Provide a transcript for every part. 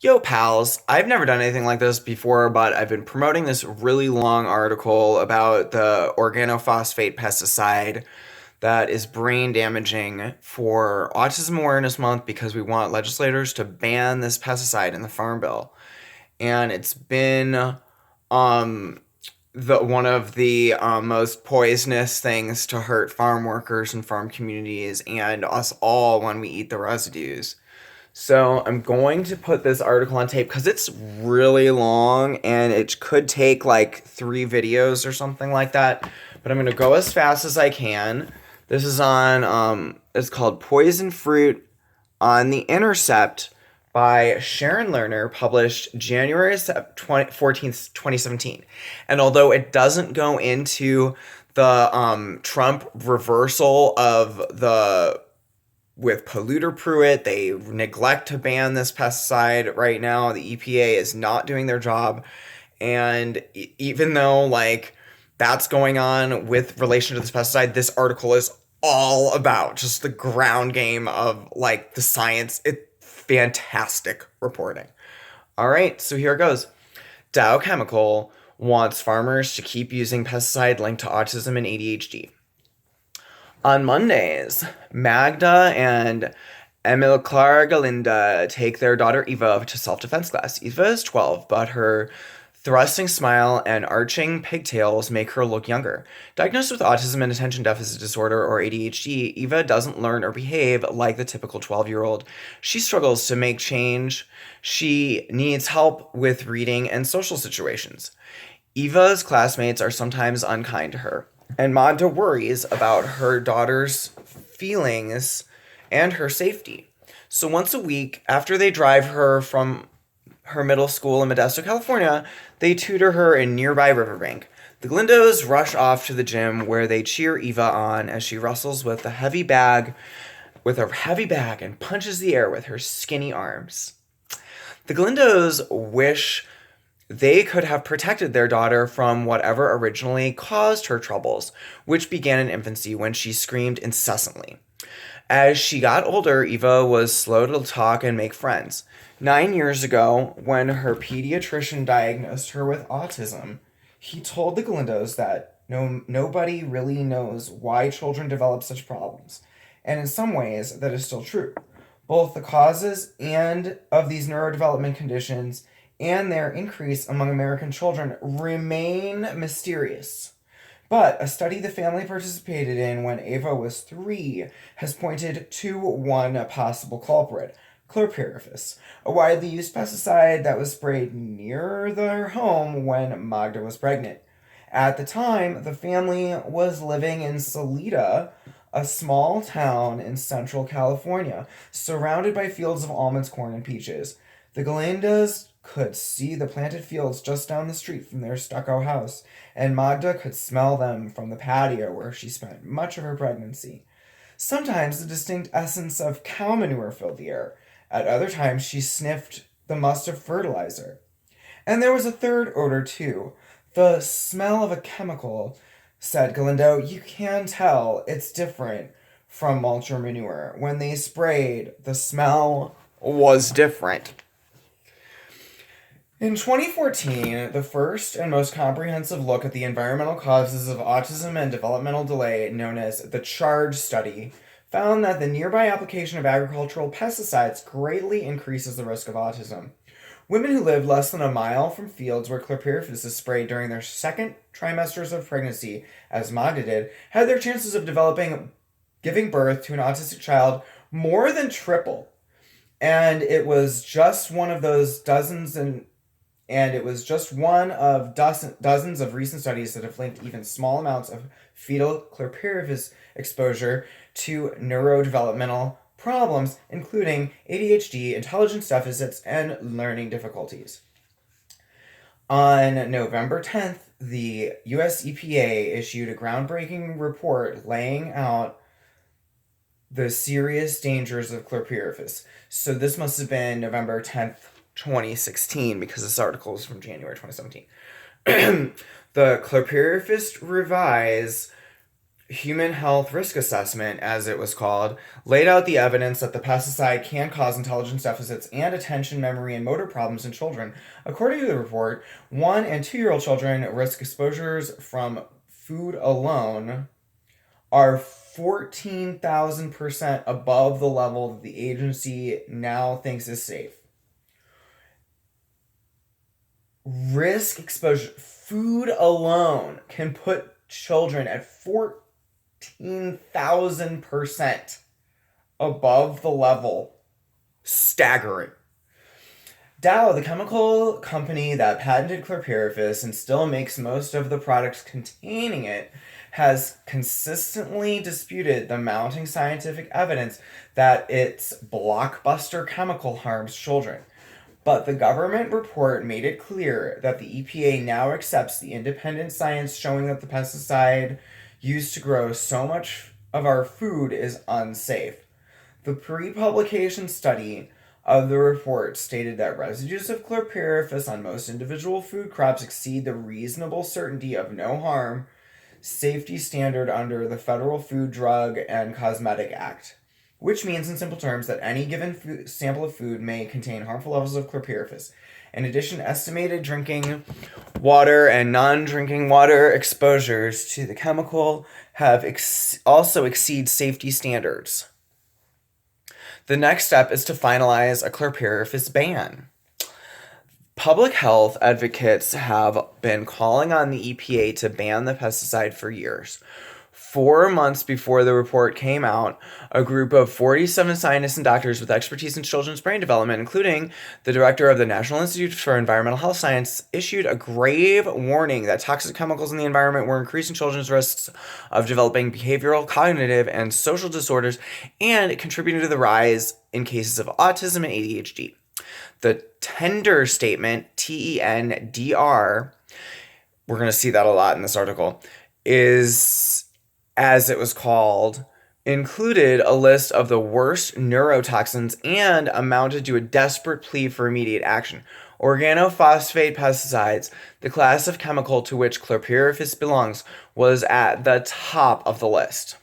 Yo, pals, I've never done anything like this before, but I've been promoting this really long article about the organophosphate pesticide that is brain damaging for Autism Awareness Month because we want legislators to ban this pesticide in the Farm Bill. And it's been um, the one of the most poisonous things to hurt farm workers and farm communities and us all when we eat the residues. So I'm going to put this article on tape because it's really long and it could take like 3 videos or something like that. But I'm going to go as fast as I can. This is on, it's called Poison Fruit on the Intercept by Sharon Lerner, published January 14th, 2017. And although it doesn't go into the Trump reversal of the with polluter Pruitt, they neglect to ban this pesticide right now. The EPA is not doing their job. And even though, like, that's going on with relation to this pesticide, this article is all about just the ground game of, like, the science. It's fantastic reporting. All right, so here it goes. Dow Chemical wants farmers to keep using pesticide linked to autism and ADHD. On Mondays, Magda and Emil Clara Galinda take their daughter Eva to self-defense class. Eva is 12, but her thrusting smile and arching pigtails make her look younger. Diagnosed with autism and attention deficit disorder, or ADHD, Eva doesn't learn or behave like the typical 12-year-old. She struggles to make change. She needs help with reading and social situations. Eva's classmates are sometimes unkind to her, and Magda worries about her daughter's feelings and her safety. So once a week, after they drive her from her middle school in Modesto, California, they tutor her in nearby Riverbank. The Glindos rush off to the gym where they cheer Eva on as she wrestles with a heavy bag and punches the air with her skinny arms. The Glindos wish they could have protected their daughter from whatever originally caused her troubles, which began in infancy when she screamed incessantly. As she got older, Eva was slow to talk and make friends. 9 years ago, when her pediatrician diagnosed her with autism, he told the Galindos that nobody really knows why children develop such problems. And in some ways, that is still true. Both the causes and of these neurodevelopment conditions and their increase among American children remain mysterious. But a study the family participated in when Ava was 3 has pointed to one possible culprit: chlorpyrifos, a widely used pesticide that was sprayed near their home when Magda was pregnant. At the time, the family was living in Salida, a small town in central California, surrounded by fields of almonds, corn, and peaches. The Galindas could see the planted fields just down the street from their stucco house, and Magda could smell them from the patio where she spent much of her pregnancy. Sometimes the distinct essence of cow manure filled the air. At other times, she sniffed the must of fertilizer. And there was a third odor, too: the smell of a chemical. Said Galindo, "You can tell it's different from mulch or manure. When they sprayed, the smell was different." In 2014, the first and most comprehensive look at the environmental causes of autism and developmental delay, known as the CHARGE study, found that the nearby application of agricultural pesticides greatly increases the risk of autism. Women who lived less than a mile from fields where chlorpyrifos is sprayed during their second trimesters of pregnancy, as Magda did, had their chances of giving birth to an autistic child more than triple. And it was just one of those dozens dozens of recent studies that have linked even small amounts of fetal chlorpyrifos exposure to neurodevelopmental problems, including ADHD, intelligence deficits, and learning difficulties. On November 10th, the US EPA issued a groundbreaking report laying out the serious dangers of chlorpyrifos. So this must have been November 10th, 2016, because this article is from January 2017. The chlorpyrifos revise Human Health Risk Assessment, as it was called, laid out the evidence that the pesticide can cause intelligence deficits and attention, memory, and motor problems in children. According to the report, 1 and 2-year-old children risk exposures from food alone are 14,000% above the level that the agency now thinks is safe. Risk exposure, food alone can put children at 14,000% above the level. Staggering. Dow, the chemical company that patented chlorpyrifos and still makes most of the products containing it, has consistently disputed the mounting scientific evidence that its blockbuster chemical harms children. But the government report made it clear that the EPA now accepts the independent science showing that the pesticide used to grow so much of our food is unsafe. The pre-publication study of the report stated that residues of chlorpyrifos on most individual food crops exceed the reasonable certainty of no harm safety standard under the Federal Food, Drug, and Cosmetic Act, which means in simple terms that any given sample of food may contain harmful levels of chlorpyrifos. In addition, estimated drinking water and non-drinking water exposures to the chemical have also exceed safety standards. The next step is to finalize a chlorpyrifos ban. Public health advocates have been calling on the EPA to ban the pesticide for years. 4 months before the report came out, a group of 47 scientists and doctors with expertise in children's brain development, including the director of the National Institute for Environmental Health Science, issued a grave warning that toxic chemicals in the environment were increasing children's risks of developing behavioral, cognitive, and social disorders and contributing to the rise in cases of autism and ADHD. The tender statement, TENDR, we're going to see that a lot in this article, is, as it was called, included a list of the worst neurotoxins and amounted to a desperate plea for immediate action. Organophosphate pesticides, the class of chemical to which chlorpyrifos belongs, was at the top of the list.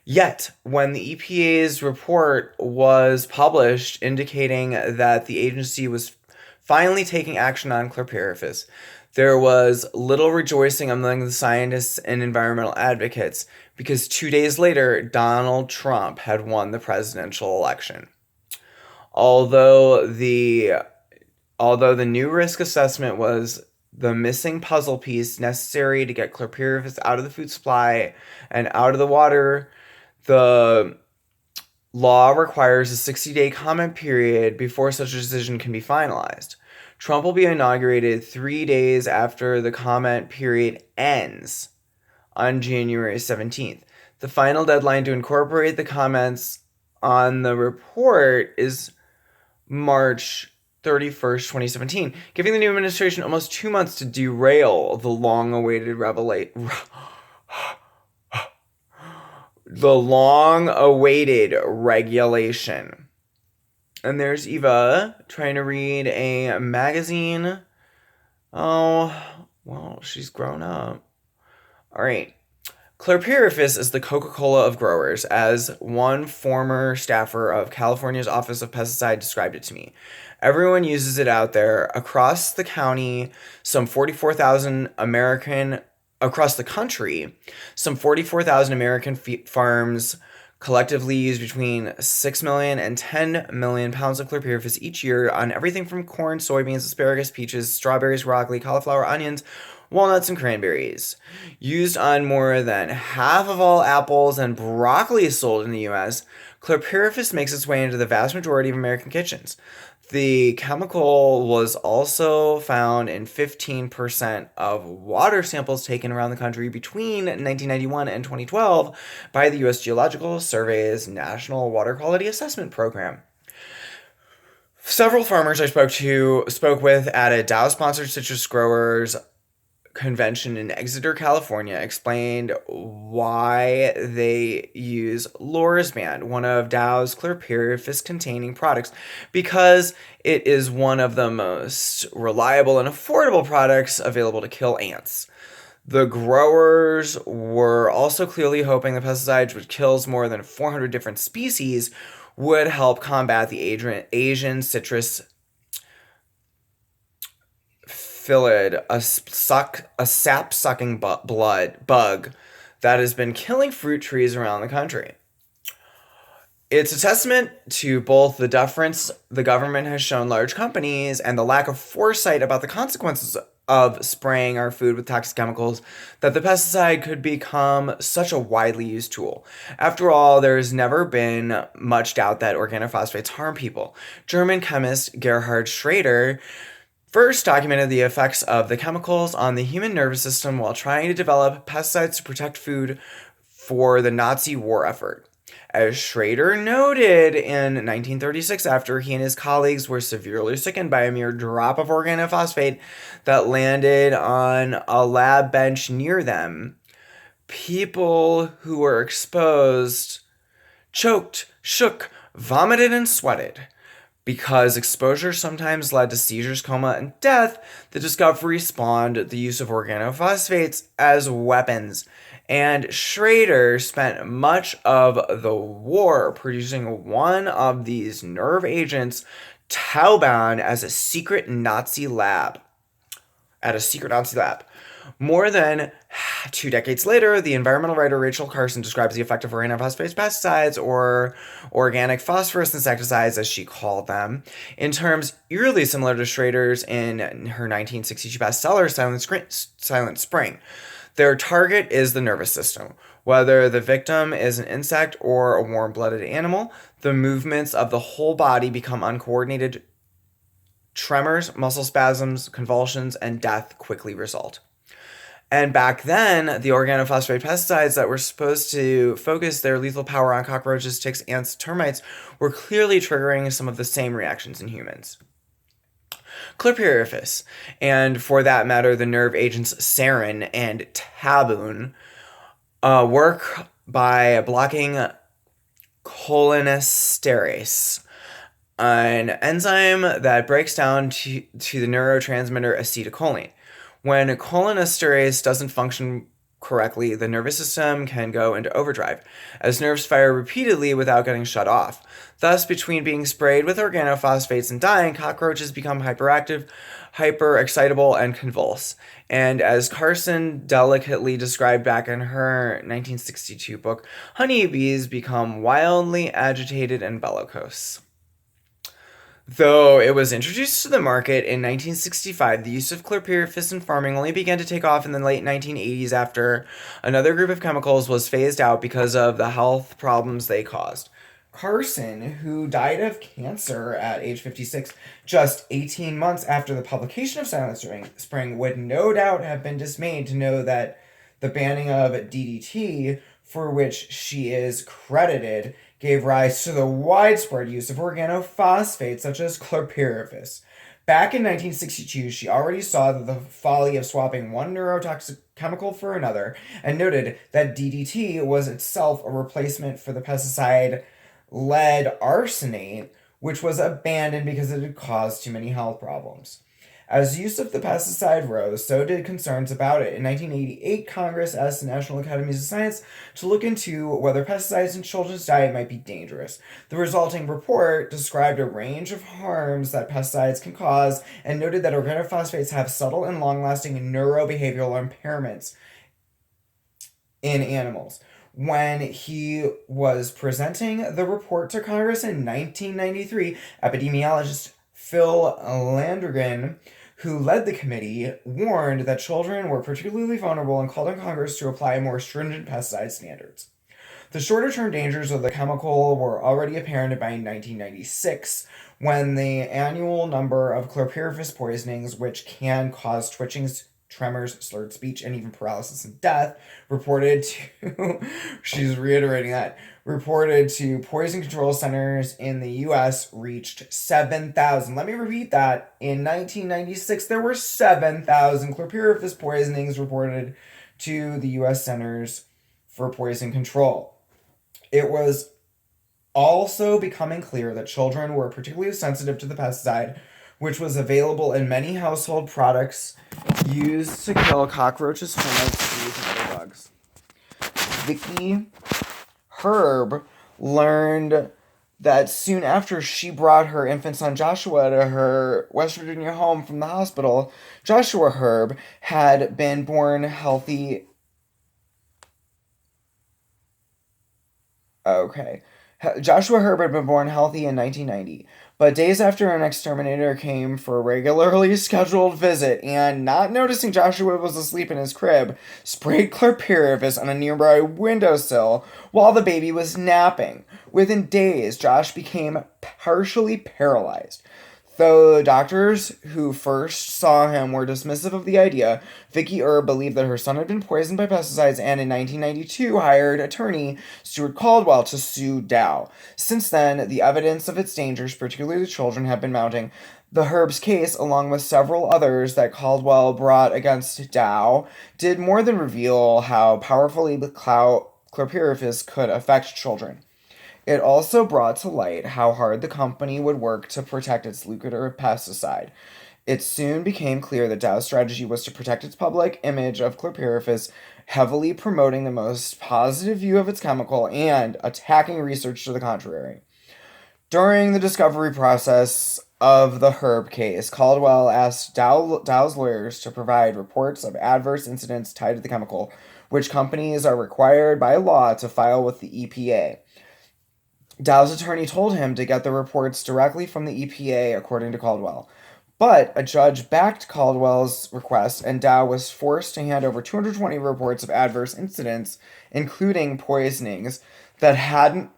Yet, when the EPA's report was published indicating that the agency was finally taking action on chlorpyrifos, there was little rejoicing among the scientists and environmental advocates because 2 days later, Donald Trump had won the presidential election. Although the new risk assessment was the missing puzzle piece necessary to get chlorpyrifos out of the food supply and out of the water, the law requires a 60-day comment period before such a decision can be finalized. Trump will be inaugurated 3 days after the comment period ends on January 17th. The final deadline to incorporate the comments on the report is March 31st, 2017, giving the new administration almost 2 months to derail the long-awaited regulation. And there's Eva trying to read a magazine. Oh, well, she's grown up. All right. Chlorpyrifos is the Coca-Cola of growers, as one former staffer of California's Office of Pesticide described it to me. Everyone uses it out there. Across the country, some 44,000 American farms collectively use between 6 million and 10 million pounds of chlorpyrifos each year on everything from corn, soybeans, asparagus, peaches, strawberries, broccoli, cauliflower, onions, walnuts, and cranberries. Used on more than half of all apples and broccoli sold in the U.S., chlorpyrifos makes its way into the vast majority of American kitchens. The chemical was also found in 15% of water samples taken around the country between 1991 and 2012 by the U.S. Geological Survey's National Water Quality Assessment Program. Several farmers I spoke with at a Dow-sponsored citrus growers convention in Exeter, California, explained why they use Lorazban, one of Dow's chlorpyrifos-containing products, because it is one of the most reliable and affordable products available to kill ants. The growers were also clearly hoping the pesticides, which kills more than 400 different species, would help combat the Asian citrus psyllid, a sap-sucking bug that has been killing fruit trees around the country. It's a testament to both the deference the government has shown large companies and the lack of foresight about the consequences of spraying our food with toxic chemicals that the pesticide could become such a widely used tool. After all, there's never been much doubt that organophosphates harm people. German chemist Gerhard Schrader first documented the effects of the chemicals on the human nervous system while trying to develop pesticides to protect food for the Nazi war effort. As Schrader noted in 1936, after he and his colleagues were severely sickened by a mere drop of organophosphate that landed on a lab bench near them, people who were exposed choked, shook, vomited, and sweated. Because exposure sometimes led to seizures, coma, and death, the discovery spawned the use of organophosphates as weapons. And Schrader spent much of the war producing one of these nerve agents, Tauban, as a secret Nazi lab. More than 2 decades later, the environmental writer Rachel Carson describes the effect of organophosphate pesticides, or organic phosphorus insecticides as she called them, in terms eerily similar to Schrader's in her 1962 bestseller, Silent Spring. Their target is the nervous system. Whether the victim is an insect or a warm-blooded animal, the movements of the whole body become uncoordinated. Tremors, muscle spasms, convulsions, and death quickly result. And back then, the organophosphate pesticides that were supposed to focus their lethal power on cockroaches, ticks, ants, termites were clearly triggering some of the same reactions in humans. Chlorpyrifos, and for that matter, the nerve agents sarin and tabun, work by blocking cholinesterase, an enzyme that breaks down to the neurotransmitter acetylcholine. When cholinesterase doesn't function correctly, the nervous system can go into overdrive, as nerves fire repeatedly without getting shut off. Thus, between being sprayed with organophosphates and dying, cockroaches become hyperactive, hyper-excitable, and convulse. And as Carson delicately described back in her 1962 book, honeybees become wildly agitated and bellicose. Though it was introduced to the market in 1965, the use of chlorpyrifos in farming only began to take off in the late 1980s after another group of chemicals was phased out because of the health problems they caused. Carson, who died of cancer at age 56, just 18 months after the publication of Silent Spring, would no doubt have been dismayed to know that the banning of DDT, for which she is credited, gave rise to the widespread use of organophosphates such as chlorpyrifos. Back in 1962, she already saw the folly of swapping one neurotoxic chemical for another and noted that DDT was itself a replacement for the pesticide lead arsenate, which was abandoned because it had caused too many health problems. As use of the pesticide rose, so did concerns about it. In 1988, Congress asked the National Academies of Science to look into whether pesticides in children's diet might be dangerous. The resulting report described a range of harms that pesticides can cause and noted that organophosphates have subtle and long-lasting neurobehavioral impairments in animals. When he was presenting the report to Congress in 1993, epidemiologist Phil Landrigan, who led the committee, warned that children were particularly vulnerable and called on Congress to apply more stringent pesticide standards. The shorter-term dangers of the chemical were already apparent by 1996, when the annual number of chlorpyrifos poisonings, which can cause twitchings, tremors, slurred speech, and even paralysis and death, reported to poison control centers in the U.S. reached 7,000. Let me repeat that. In 1996, there were 7,000 chlorpyrifos poisonings reported to the U.S. Centers for Poison Control. It was also becoming clear that children were particularly sensitive to the pesticide, which was available in many household products used to kill cockroaches, termites, bees, and other bugs. Vicky Herb learned that soon after she brought her infant son Joshua to her West Virginia home from the hospital, Joshua Herb had been born healthy. Okay. Joshua Herb had been born healthy in 1990, but days after an exterminator came for a regularly scheduled visit and, not noticing Joshua was asleep in his crib, sprayed chlorpyrifos on a nearby windowsill while the baby was napping. Within days, Josh became partially paralyzed. Though doctors who first saw him were dismissive of the idea, Vicky Erb believed that her son had been poisoned by pesticides and in 1992 hired attorney Stuart Caldwell to sue Dow. Since then, the evidence of its dangers, particularly to children, have been mounting. The Herb's case, along with several others that Caldwell brought against Dow, did more than reveal how powerfully the chlorpyrifos could affect children. It also brought to light how hard the company would work to protect its lucrative pesticide. It soon became clear that Dow's strategy was to protect its public image of chlorpyrifos, heavily promoting the most positive view of its chemical and attacking research to the contrary. During the discovery process of the Herb case, Caldwell asked Dow's lawyers to provide reports of adverse incidents tied to the chemical, which companies are required by law to file with the EPA. Dow's attorney told him to get the reports directly from the EPA, according to Caldwell. But a judge backed Caldwell's request, and Dow was forced to hand over 220 reports of adverse incidents, including poisonings, that hadn't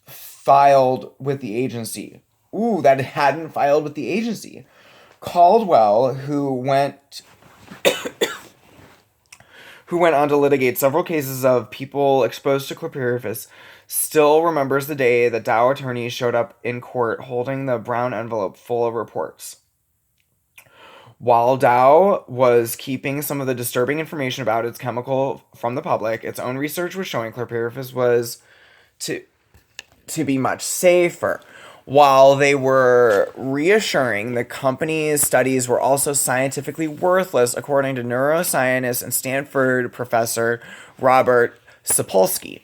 filed with the agency. That hadn't filed with the agency. Caldwell, who went on to litigate several cases of people exposed to chlorpyrifos, still remembers the day that Dow attorney showed up in court holding the brown envelope full of reports. While Dow was keeping some of the disturbing information about its chemical from the public, its own research was showing chlorpyrifos was to be much safer. While they were reassuring, the company's studies were also scientifically worthless, according to neuroscientist and Stanford professor Robert Sapolsky.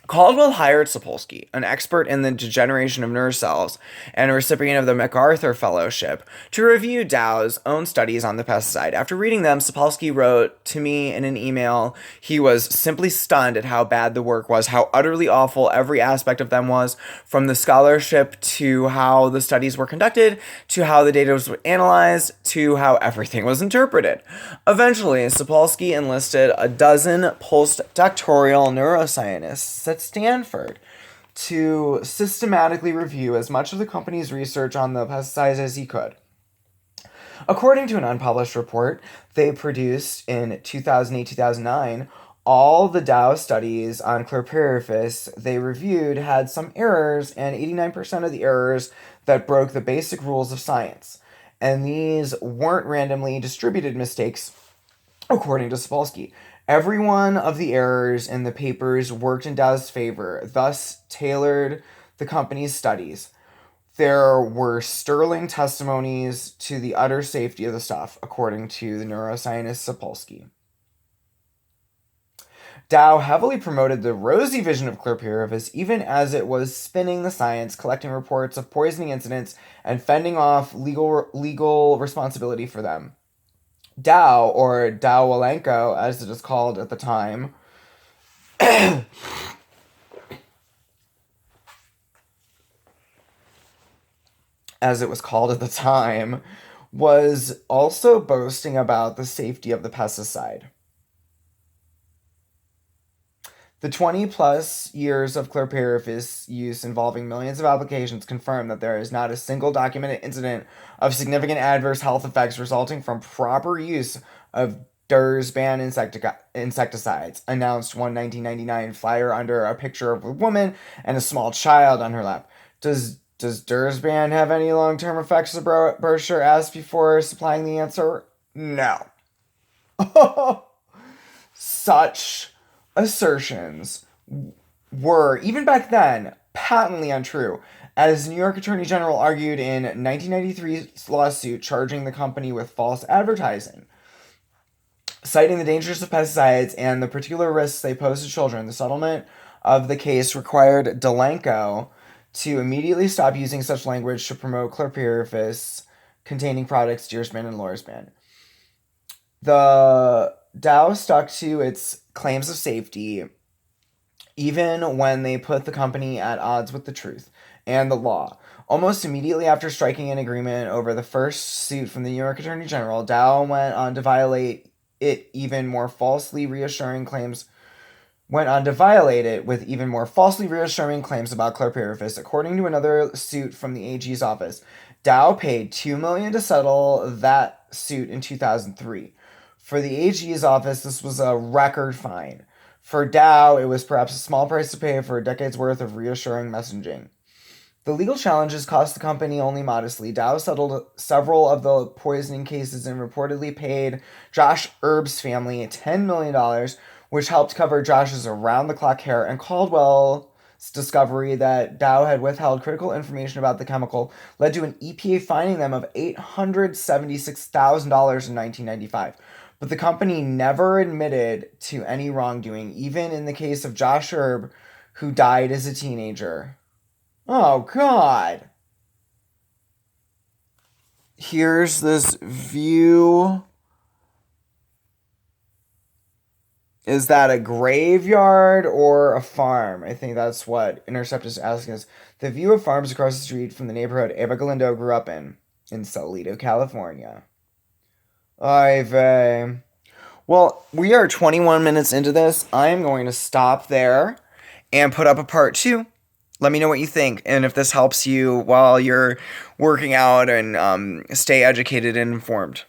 Caldwell hired Sapolsky, an expert in the degeneration of nerve cells and a recipient of the MacArthur Fellowship, to review Dow's own studies on the pesticide. After reading them, Sapolsky wrote to me in an email he was simply stunned at how bad the work was, how utterly awful every aspect of them was, from the scholarship to how the studies were conducted, to how the data was analyzed, to how everything was interpreted. Eventually, Sapolsky enlisted a dozen postdoctoral neuroscientists at Stanford to systematically review as much of the company's research on the pesticides as he could. According to an unpublished report they produced in 2008-2009, all the Dow studies on chlorpyrifos they reviewed had some errors, and 89% of the errors that broke the basic rules of science. And these weren't randomly distributed mistakes, according to Sapolsky. Every one of the errors in the papers worked in Dow's favor, thus tailored the company's studies. There were sterling testimonies to the utter safety of the stuff, according to the neuroscientist Sapolsky. Dow heavily promoted the rosy vision of chlorpyrifos, even as it was spinning the science, collecting reports of poisoning incidents, and fending off legal responsibility for them. Dow, or Dowalenko, as it is called at the time, as it was called at the time, was also boasting about the safety of the pesticide. The 20-plus years of chlorpyrifos use involving millions of applications confirm that there is not a single documented incident of significant adverse health effects resulting from proper use of Dursban insecticides, announced one 1999 flyer under a picture of a woman and a small child on her lap. Does Dursban have any long-term effects, the brochure asked before supplying the answer? No. Such assertions were, even back then, patently untrue, As the New York Attorney General argued in 1993's lawsuit charging the company with false advertising. Citing the dangers of pesticides and the particular risks they pose to children, the settlement of the case required Delanco to immediately stop using such language to promote chlorpyrifos containing products Deerspan and Lorsban. The Dow stuck to its claims of safety even when they put the company at odds with the truth and the law. Almost immediately after striking an agreement over the first suit from the New York Attorney General, Dow went on to violate it with even more falsely reassuring claims about chlorpyrifos. According to another suit from the AG's office, Dow paid $2 million to settle that suit in 2003. For the AG's office, this was a record fine. For Dow, it was perhaps a small price to pay for a decade's worth of reassuring messaging. The legal challenges cost the company only modestly. Dow settled several of the poisoning cases and reportedly paid Josh Erb's family $10 million, which helped cover Josh's around-the-clock care, and Caldwell's discovery that Dow had withheld critical information about the chemical led to an EPA fining them of $876,000 in 1995. But the company never admitted to any wrongdoing, even in the case of Josh Erb, who died as a teenager. Oh, God. Here's this view. Is that a graveyard or a farm? I think that's what Intercept is asking us. The view of farms across the street from the neighborhood Eva Galindo grew up in Salito, California. Ay vey. Well, we are 21 minutes into this. I am going to stop there and put up a part 2. Let me know what you think, and if this helps you while you're working out, and stay educated and informed.